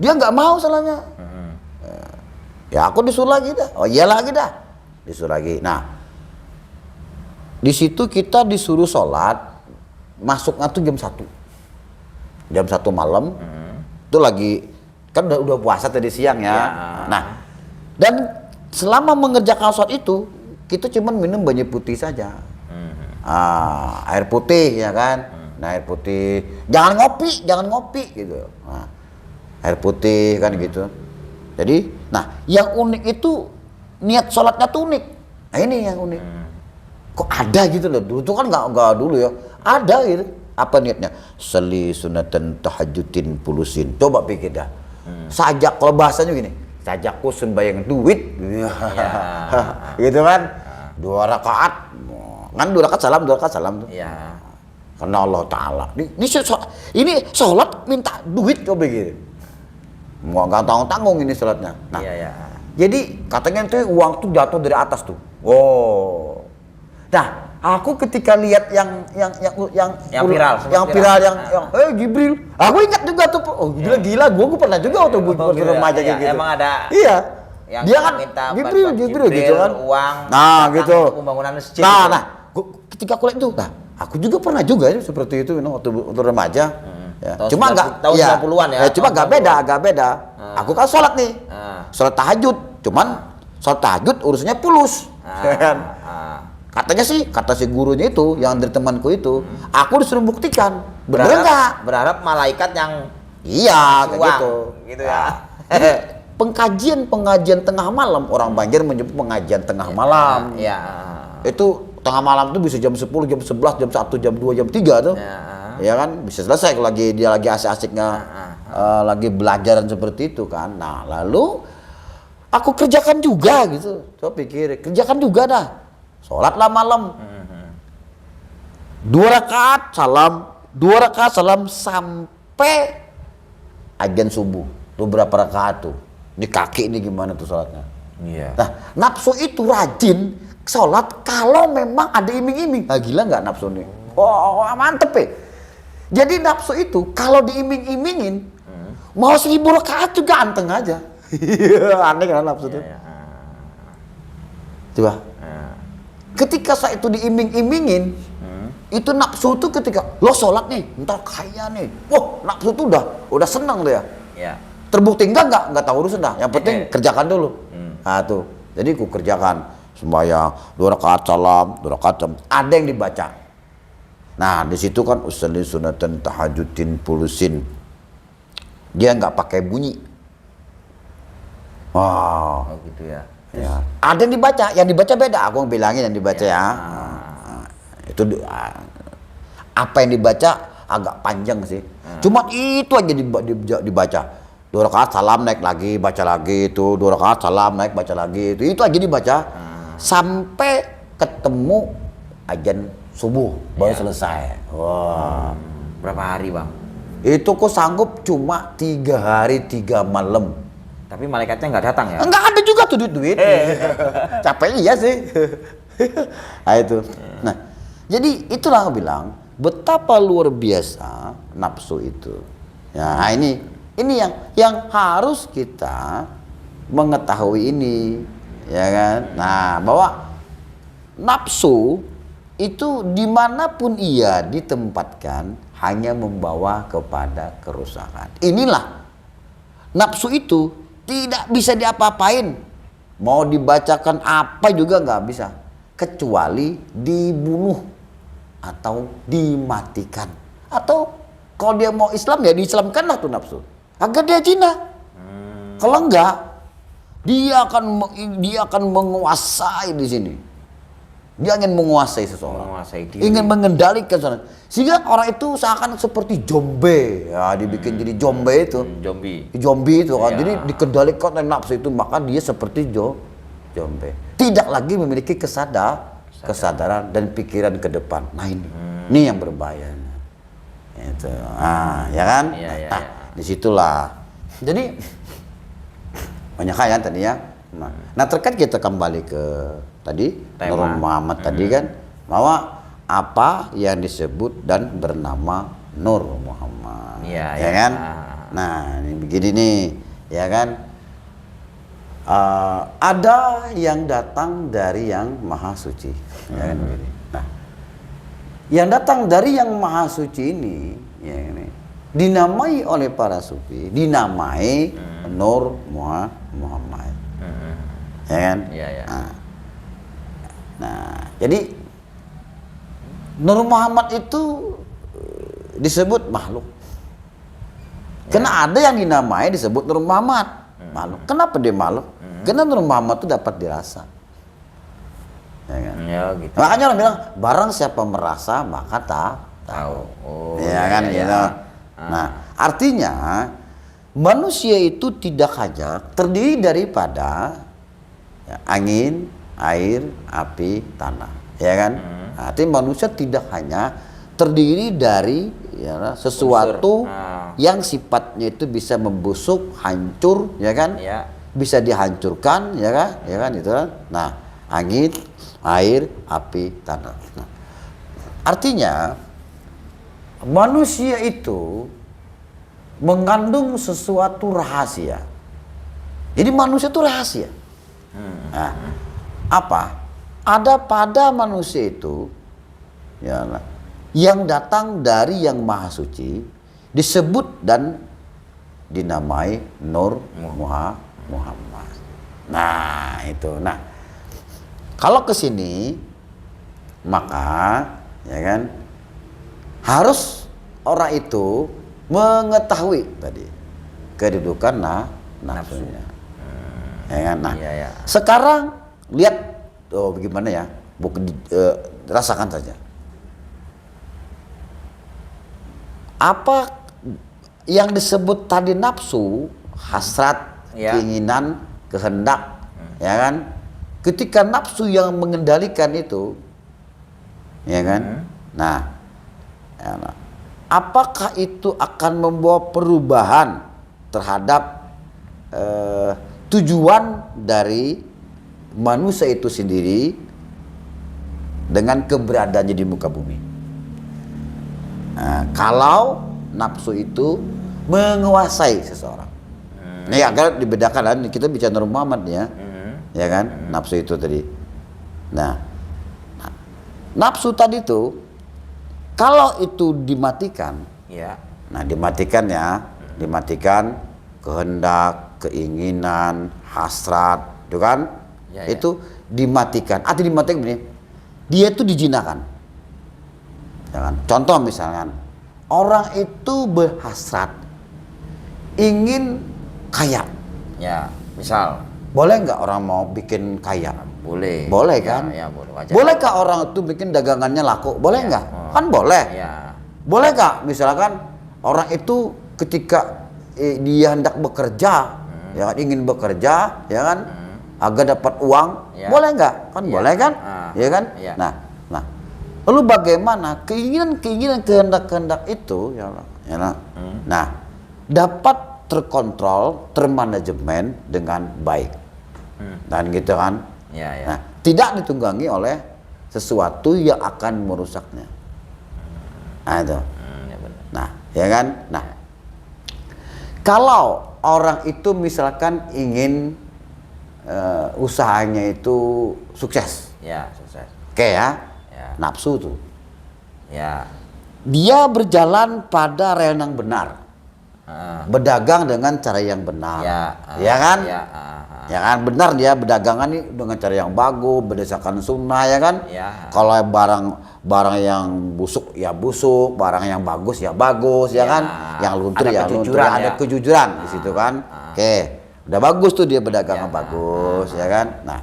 Dia nggak mau salahnya. Ya aku disuruh lagi dah. Oh iya lagi dah. Disuruh lagi. Nah, di situ kita disuruh sholat, masuknya tuh jam 1. Jam 1 malam. Itu lagi, kan udah puasa tadi siang ya. Nah, dan selama mengerjakan sholat itu, kita cuma minum banyak putih saja. Air putih ya kan. Nah, air putih. Jangan ngopi gitu. Nah, air putih kan gitu. Jadi, nah yang unik itu niat sholatnya tuh unik. Nah ini yang unik. Kok ada gitu loh, dulu tuh kan nggak dulu ya, ada gitu. Apa niatnya? Seli sunatan tahajudin pulusin. Coba pikir dah. Sajak, kalau bahasanya gini, sajakku sembahyang duit, gitu kan? 2 rakaat, kan 2 rakaat salam tuh. Iya. Karena Allah Taala. Ini sholat minta duit coba gitu. Nggak tanggung ini sholatnya. Nah, Iya. jadi katanya itu uang tuh jatuh dari atas tuh. Oh. Nah, aku ketika lihat yang viral, Jibril. Aku ingat juga tuh. Oh, gila, gua pernah juga waktu gua remaja kayak gitu. Emang ada. Iya. Yang Dia kan minta Jibril gitu kan. Uang. Nah, gitu. Pembangunan masjid. Nah, ketika aku lihat itu, nah, aku juga pernah juga ya seperti itu waktu remaja. Ya. Cuma tahun 90-an ya. Cuma agak beda. Aku kan sholat nih. Sholat tahajud. Cuman sholat tahajud urusannya pulus. Kan? Katanya sih, kata si gurunya itu, yang dari temanku itu, aku disuruh buktikan. Bener nggak? Berharap malaikat yang Iya, kayak gitu. Gitu ya. Pengajian tengah malam, orang Banjar menyebut pengajian tengah malam. Iya. Itu tengah malam itu bisa jam 10, jam 11, jam 1, jam 2, jam 3 tuh. Ya kan, bisa selesai kalau dia lagi asik-asiknya lagi belajaran seperti itu kan. Nah, lalu aku kerjakan juga gitu. Coba pikir, kerjakan juga dah. Sholatlah malam. 2 rakaat salam sampai azan subuh. Tuh berapa rakaat tuh? Di kaki ini gimana tuh sholatnya? Iya. Nah, nafsu itu rajin sholat kalau memang ada iming-iming. Nah, gila nggak nafsu nih? Oh, mantep ya. Jadi nafsu itu kalau diiming-imingin, mau 1000 rakaat juga anteng aja. Aneh kan nafsu tuh. Coba. Ketika saya itu diiming-imingin, itu nafsu tuh ketika lo sholat nih, ntar kaya nih. Wah, nafsu tuh udah senang tuh ya. Iya. Terbukti enggak tahu urusan dah. Yang penting kerjakan dulu. Nah tuh, jadi ku kerjakan sembahyang 2 rakaat salam, 2 rakaat salam. Ada yang dibaca. Nah di situ kan usolli sunatan tahajudin pulusin. Dia nggak pakai bunyi. Wow. Oh gitu ya. Ya. Ada yang dibaca beda. Aku bilangin yang dibaca ya. Itu apa yang dibaca agak panjang sih. Cuma itu aja dibaca. 2 rakaat salam naik lagi, baca lagi itu. 2 rakaat salam naik, baca lagi itu. Itu aja dibaca sampai ketemu azan subuh baru selesai. Wah. Berapa hari, Bang? Itu kok sanggup cuma 3 hari 3 malam. Tapi malaikatnya nggak datang ya? Enggak ada juga tuh duit. Capek iya sih. Nah itu. Nah, jadi itulah aku bilang betapa luar biasa nafsu itu. Ya, ini yang harus kita mengetahui ini, ya kan? Nah, bahwa nafsu itu dimanapun ia ditempatkan hanya membawa kepada kerusakan. Inilah nafsu itu tidak bisa diapa-apain. Mau dibacakan apa juga nggak bisa, kecuali dibunuh atau dimatikan. Atau kalau dia mau Islam ya diislamkanlah tuh nafsu agar dia jina. Kalau enggak, dia akan menguasai di sini. Dia ingin menguasai seseorang, ingin mengendalikan seseorang. Sehingga orang itu seakan seperti zombie, ya dibikin jadi zombie itu. Zombie itu kan, jadi dikendalikan oleh nafsu itu, maka dia seperti zombie. Tidak lagi memiliki kesadaran dan pikiran ke depan. Nah ini yang berbahaya. Itu, ya kan? Disitulah. Jadi banyak hal ya tadi ya. Nah terkait kita kembali ke tadi Nur Muhammad tadi kan, bahwa apa yang disebut dan bernama Nur Muhammad, ya kan? Nah ini begini nih, ya kan? Ada yang datang dari yang maha suci, ya kan? Nah, yang datang dari yang maha suci ini, ya ini dinamai oleh para sufi, dinamai Nur Muhammad, ya kan? Nah, jadi Nur Muhammad itu disebut makhluk. Karena ada yang dinamai disebut Nur Muhammad, makhluk. Kenapa dia makhluk? Karena Nur Muhammad itu dapat dirasa. Ya kan? Gitu. Makanya orang bilang barang siapa merasa maka tahu. Ya kan gitu. Nah, artinya manusia itu tidak hanya terdiri daripada angin, air, api, tanah, ya kan? Artinya manusia tidak hanya terdiri dari sesuatu yang sifatnya itu bisa membusuk, hancur, ya kan? Bisa dihancurkan, ya kan? Ya kan itu kan? Nah, angin, air, api, tanah. Nah, artinya manusia itu mengandung sesuatu rahasia. Jadi manusia itu rahasia. Nah, apa? Ada pada manusia itu yang datang dari yang maha suci disebut dan dinamai Nur Muhammad. Nah itu. Nah kalau ke sini maka ya kan harus orang itu mengetahui tadi kedudukan nafsunya. Ya kan? Nah sekarang lihat bagaimana ya, rasakan saja. Apa yang disebut tadi nafsu, hasrat, keinginan, kehendak, ya kan? Ketika nafsu yang mengendalikan itu, ya kan? Nah, apakah itu akan membawa perubahan terhadap tujuan dari manusia itu sendiri dengan keberadaannya di muka bumi? Nah, kalau nafsu itu menguasai seseorang, ini agar dibedakan, kita bicara Nur Muhammad ya, ya kan, nafsu itu tadi. Nah, nafsu tadi itu kalau itu dimatikan, nah dimatikan ya, dimatikan kehendak, keinginan, hasrat, itu kan, itu dimatikan. Arti dimatikan begini, dia itu dijinakan. Contoh misalkan orang itu berhasrat ingin kaya, ya misal boleh nggak orang mau bikin kaya? Boleh kan? Boleh. Bolehkah orang itu bikin dagangannya laku? Boleh nggak? Kan boleh. Boleh nggak misalkan orang itu ketika dia hendak bekerja, ya kan, ingin bekerja, ya kan, agar dapat uang, boleh nggak? Kan boleh kan? Ya kan? Nah, lalu bagaimana keinginan kehendak itu, nah, dapat terkontrol, termanajemen dengan baik, dan gitu kan? Nah, tidak ditunggangi oleh sesuatu yang akan merusaknya. Nah itu. Nah, ya kan? Nah, kalau orang itu misalkan ingin usahanya itu sukses, sukses. Oke ya. Nafsu tuh. dia berjalan pada rel yang benar. Ah. Berdagang dengan cara yang benar. Ya kan? Ya, Ya kan, benar dia berdagangan ini dengan cara yang bagus, berdasarkan sunnah, ya kan? Ya. Kalau barang yang busuk ya busuk, barang yang bagus ya bagus, ya Ya. kan? Yang luntur Ada ya luntur, kejujuran, ada ya. kejujuran di situ kan? Oke, udah bagus tuh dia berdagang Ya. bagus, ya kan? Nah,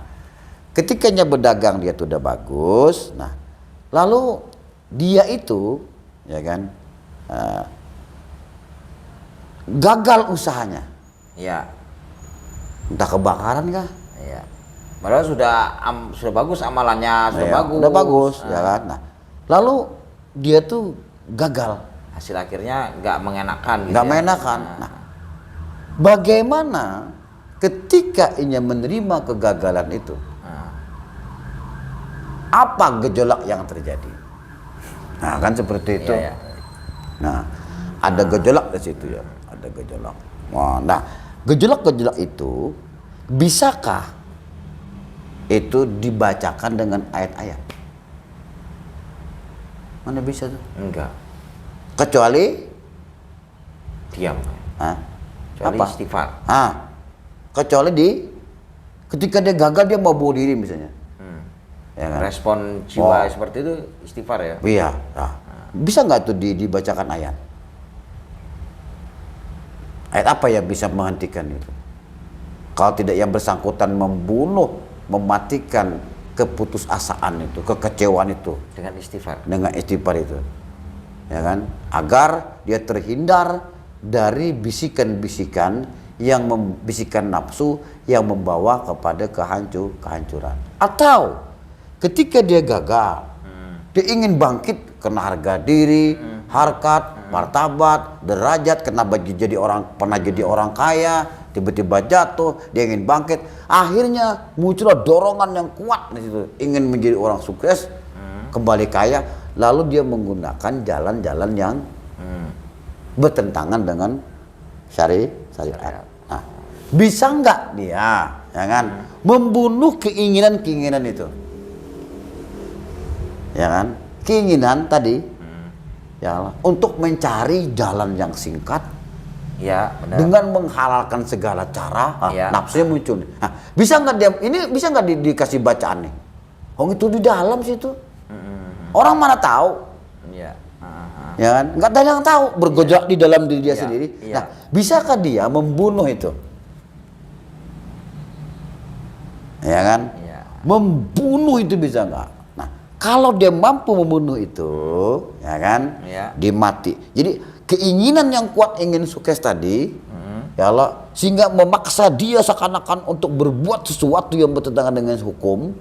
ketikanya berdagang dia tuh udah bagus. Nah, lalu dia itu, ya kan? Gagal usahanya. Ya. Entah kebakaran kah? Ya. Padahal sudah bagus amalannya, sudah Ya, bagus. udah bagus, ya kan? Nah, lalu dia tuh gagal, Hasil akhirnya nggak mengenakan gitu. nggak ya. mengenakan. Nah, bagaimana ketika ia menerima kegagalan itu? Nah. Apa gejolak yang terjadi? Nah, kan seperti itu. Iya, iya. Nah, ada gejolak di situ ya, ada gejolak. Nah, gejolak-gejolak itu bisakah itu dibacakan dengan ayat-ayat? Mana bisa tuh? Enggak. Kecuali Diam. Hah? Kecuali Apa? istighfar. Kecuali ketika dia gagal dia mau bunuh diri misalnya. Ya kan? Respon jiwa seperti itu istighfar ya. Iya. Nah, bisa nggak tuh dibacakan ayat? Ayat apa yang bisa menghentikan itu? Kalau tidak yang bersangkutan membunuh, mematikan keputusasaan itu, kekecewaan itu Dengan istighfar. dengan istighfar itu, ya kan? Agar dia terhindar dari bisikan-bisikan yang bisikan nafsu yang membawa kepada kehancuran. Atau ketika dia gagal, dia ingin bangkit karena harga diri, harkat, martabat, derajat, pernah jadi orang kaya, tiba-tiba jatuh, dia ingin bangkit, akhirnya muncullah dorongan yang kuat di situ, ingin menjadi orang sukses, kembali kaya, lalu dia menggunakan jalan-jalan yang bertentangan dengan syariat. Nah, bisa nggak dia, ya kan, membunuh keinginan-keinginan itu, ya kan, keinginan tadi, ya Allah, untuk mencari jalan yang singkat, Ya, benar. dengan menghalalkan segala cara, Ya. nafsunya muncul. Nah, bisa nggak dia ini bisa nggak dikasih bacaan nih? Oh itu di dalam situ, orang mana tahu? Ya. Ya kan, nggak ada yang tahu, bergejolak di dalam diri dia Iya, sendiri. iya. Nah, bisakah dia membunuh itu? Ya kan, Iya. membunuh itu bisa nggak? Nah, kalau dia mampu membunuh itu, ya kan, Iya. dia mati. Jadi keinginan yang kuat ingin sukses tadi, ya Allah, sehingga memaksa dia seakan-akan untuk berbuat sesuatu yang bertentangan dengan hukum.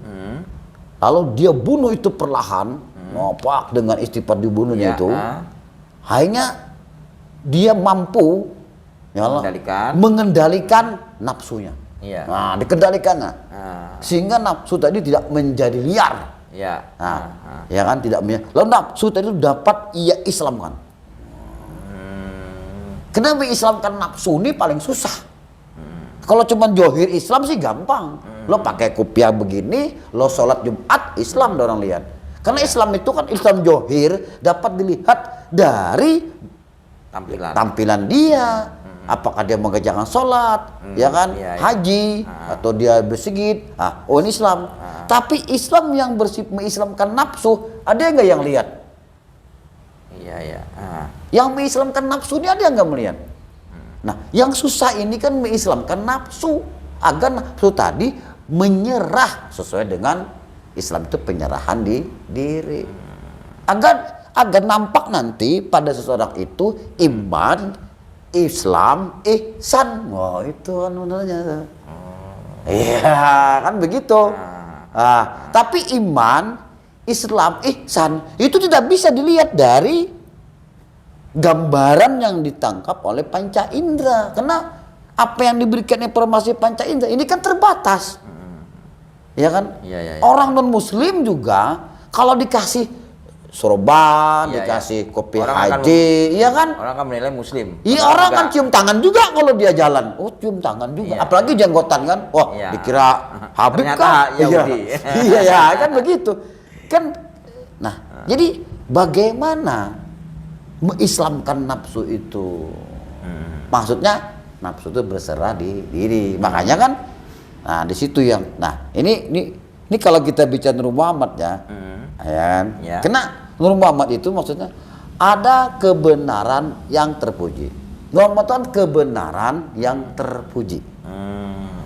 Lalu dia bunuh itu perlahan, ngopak dengan istighfar dibunuhnya Ya, itu. Hanya dia mampu, ya Allah, mengendalikan nafsunya. Iya. Nah, dikendalikannya. Sehingga nafsu tadi tidak menjadi liar. Ya. Nah, ya kan, tidak menjadi. Lalu nafsu tadi itu dapat ia Islamkan. Kenapa Islamkan nafsu ini paling susah? Kalau cuma johir Islam sih gampang. Lo pakai kopiah begini, lo sholat Jumat, Islam orang lihat. Karena Islam itu kan Islam johir dapat dilihat dari tampilan dia. Apakah dia mengerjakan sholat, ya kan, Iya, iya. haji, atau dia bersigit. Oh ini Islam. Tapi Islam yang mengislamkan nafsu, ada nggak yang lihat? Iya, ya. Yang mengislamkan nafsu ini ada nggak melihat? Nah, yang susah ini kan mengislamkan nafsu, agar nafsu tadi menyerah sesuai dengan Islam itu penyerahan diri. Agar nampak nanti pada seseorang itu iman, Islam, ihsan. Wah, itu kan sebenarnya. Iya, kan begitu. Tapi iman, Islam, ihsan itu tidak bisa dilihat dari gambaran yang ditangkap oleh panca indera. Karena apa yang diberikan informasi panca indera ini kan terbatas. Ya kan? Ya. Orang non muslim juga kalau dikasih sorban, dikasih kopi haji, iya kan? Orang kan menilai muslim. Iya, orang kan cium tangan juga kalau dia jalan. Oh, cium tangan juga. Iya. Apalagi jenggotan kan. Wah, dikira Habib kan? Ternyata Yahudi. Iya, ya kan begitu. Kan. Nah, jadi bagaimana mengislamkan nafsu itu. Maksudnya nafsu itu berserah di diri. Makanya kan, nah di situ yang, nah ini kalau kita bicara Nur Muhammad ya, ya kan? Ya. Karena Nur Muhammad itu maksudnya ada kebenaran yang terpuji. Nur Muhammad itu kan kebenaran yang terpuji.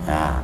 Nah,